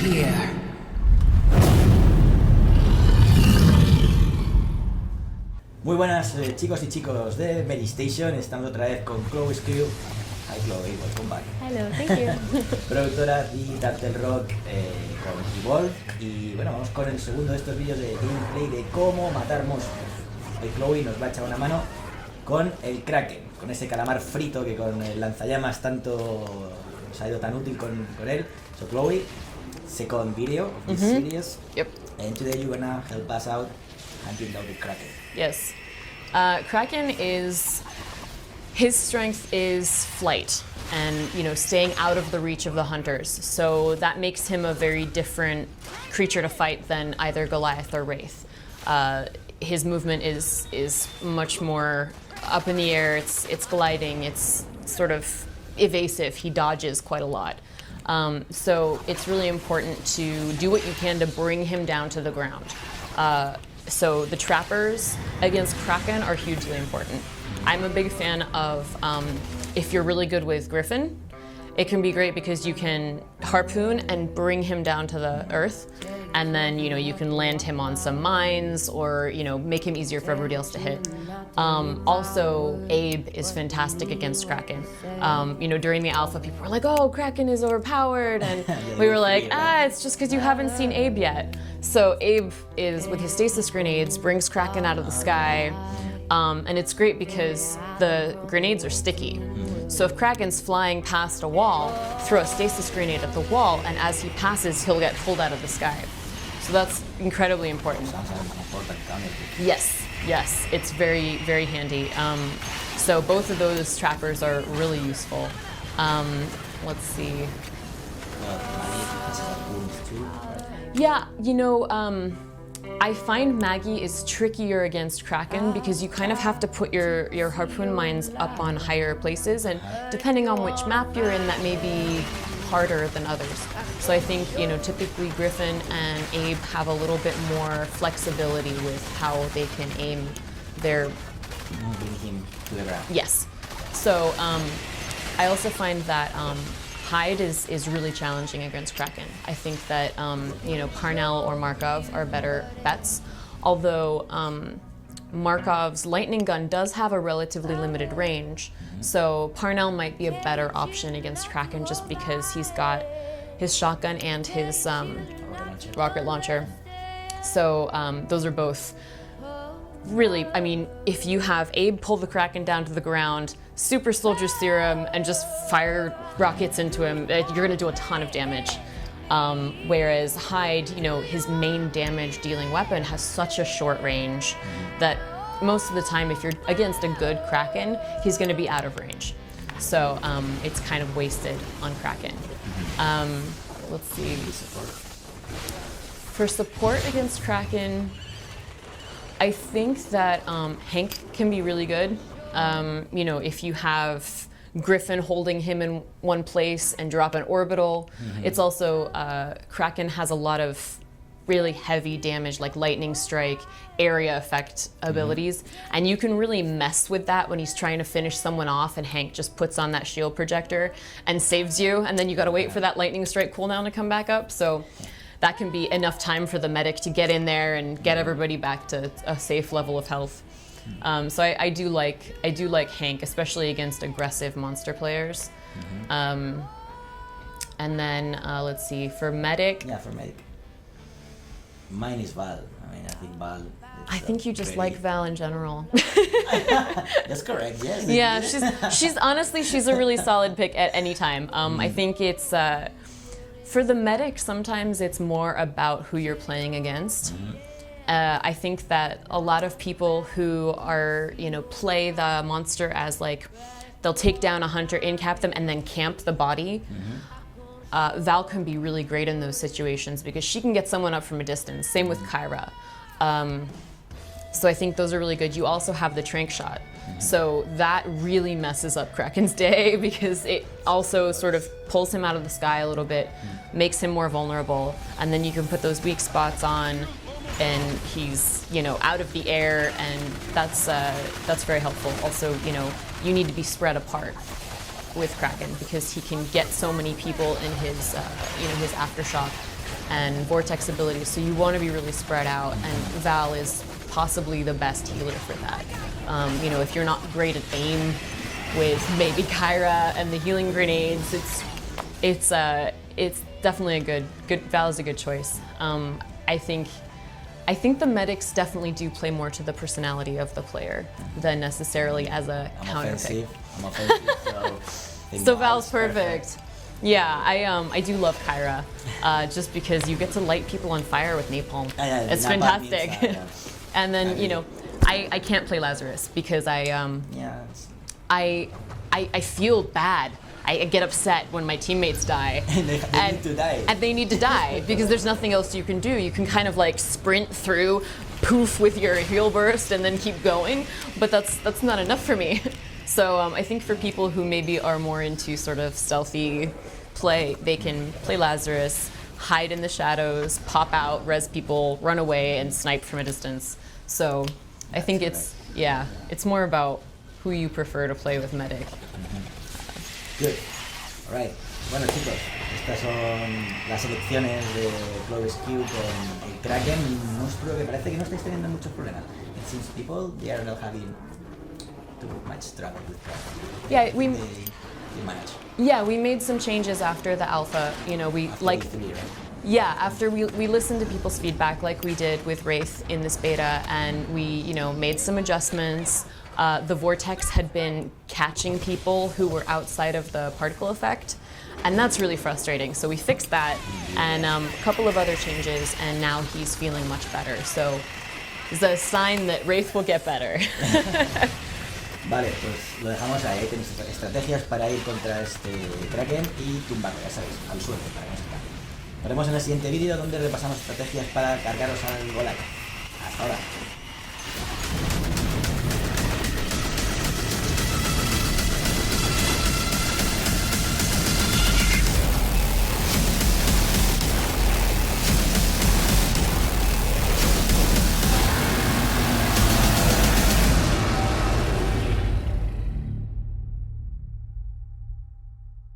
here. Muy buenas chicos y chicos de MeriStation, estamos otra vez con Chloe's Crew. Hi Chloe, welcome back. Hello, thank you. Productora de Turtle Rock con Evolve. Y bueno, vamos con el segundo de estos vídeos de gameplay de cómo matar monstruos. Hoy Chloe nos va a echar una mano con el Kraken, con ese calamar frito que con el lanzallamas tanto nos ha ido tan útil con él. So Chloe, second video of this series. Yep. And today you're gonna help us out hunting down the Kraken. Yes. Kraken his strength is flight and, staying out of the reach of the hunters. So that makes him a very different creature to fight than either Goliath or Wraith. His movement is much more up in the air, it's gliding, it's sort of evasive, he dodges quite a lot. So it's really important to do what you can to bring him down to the ground. So the trappers against Kraken are hugely important. I'm a big fan of, if you're really good with Griffin, it can be great because you can harpoon and bring him down to the earth, and then you can land him on some mines or make him easier for everybody else to hit. Also, Abe is fantastic against Kraken. During the alpha, people were like, "Oh, Kraken is overpowered," and we were like, it's just because you haven't seen Abe yet. So Abe is, with his stasis grenades, brings Kraken out of the sky, and it's great because the grenades are sticky. So if Kraken's flying past a wall, throw a stasis grenade at the wall, and as he passes, he'll get pulled out of the sky. So that's incredibly important. Yes, it's very, very handy. So both of those trappers are really useful. Let's see. Yeah, I find Maggie is trickier against Kraken because you kind of have to put your harpoon mines up on higher places, and depending on which map you're in, that may be harder than others. So I think, typically Griffin and Abe have a little bit more flexibility with how they can aim their... Moving him to the ground. Yes. So I also find that Hyde is really challenging against Kraken. I think that, Parnell or Markov are better bets, although Markov's lightning gun does have a relatively limited range, so Parnell might be a better option against Kraken just because he's got his shotgun and his rocket launcher. So those are both really, if you have Abe pull the Kraken down to the ground, super soldier serum, and just fire rockets into him, you're gonna do a ton of damage. Whereas Hyde, his main damage dealing weapon has such a short range that most of the time, if you're against a good Kraken, he's gonna be out of range. So it's kind of wasted on Kraken. Let's see. For support against Kraken, I think that Hank can be really good. If you have Griffin holding him in one place and drop an orbital. It's also, Kraken has a lot of really heavy damage, like lightning strike, area effect abilities, and you can really mess with that when he's trying to finish someone off and Hank just puts on that shield projector and saves you, and then you gotta wait for that lightning strike cooldown to come back up. So that can be enough time for the medic to get in there and get everybody back to a safe level of health. So I do like Hank, especially against aggressive monster players. And then let's see, for medic. Yeah, for medic. Mine is Val. I think Val. I think you just like Val in general. That's correct. Yes. Yeah, she's honestly a really solid pick at any time. I think it's for the medic. Sometimes it's more about who you're playing against. I think that a lot of people who are, play the monster as like, they'll take down a hunter, in-cap them, and then camp the body. Val can be really great in those situations because she can get someone up from a distance. Same with Kyra. So I think those are really good. You also have the trank shot. So that really messes up Kraken's day because it also sort of pulls him out of the sky a little bit, makes him more vulnerable, and then you can put those weak spots on and he's, out of the air, and that's very helpful. Also, you need to be spread apart with Kraken because he can get so many people in his, his aftershock and vortex abilities, so you want to be really spread out, and Val is possibly the best healer for that. You know, if you're not great at aim with maybe Kyra and the healing grenades, it's definitely a good Val is a good choice. I think the medics definitely do play more to the personality of the player than necessarily as a counter pick. I'm offensive, So Val's perfect. Yeah, I do love Kyra, just because you get to light people on fire with napalm. It's fantastic. And then you know, I can't play Lazarus because I feel bad. I get upset when my teammates die. They need to die. And they need to die because there's nothing else you can do. You can kind of like sprint through, poof with your heal burst and then keep going, but that's not enough for me. So I think for people who maybe are more into sort of stealthy play, they can play Lazarus, hide in the shadows, pop out, res people, run away, and snipe from a distance. So I think it's more about who you prefer to play with medic. Good. Alright. Bueno chicos, estas son las elecciones de Clovis Q con el Kraken, un monstruo que parece que no estáis teniendo muchos problemas. It seems people, they are not having too much trouble with Kraken. Yeah, they manage. Yeah, we made some changes after the alpha. You know, after we listened to people's feedback like we did with Wraith in this beta, and we, you know, made some adjustments. The vortex had been catching people who were outside of the particle effect, and that's really frustrating. So we fixed that, and a couple of other changes, and now he's feeling much better. So it's a sign that Wraith will get better. Vale, pues lo dejamos ahí. Ahí tenéis estrategias para ir contra este Kraken y tumbarlo, ya sabéis, al suelo, para que no se caiga. Nos vemos en el siguiente vídeo donde repasamos estrategias para cargaros al Golak. Hasta ahora.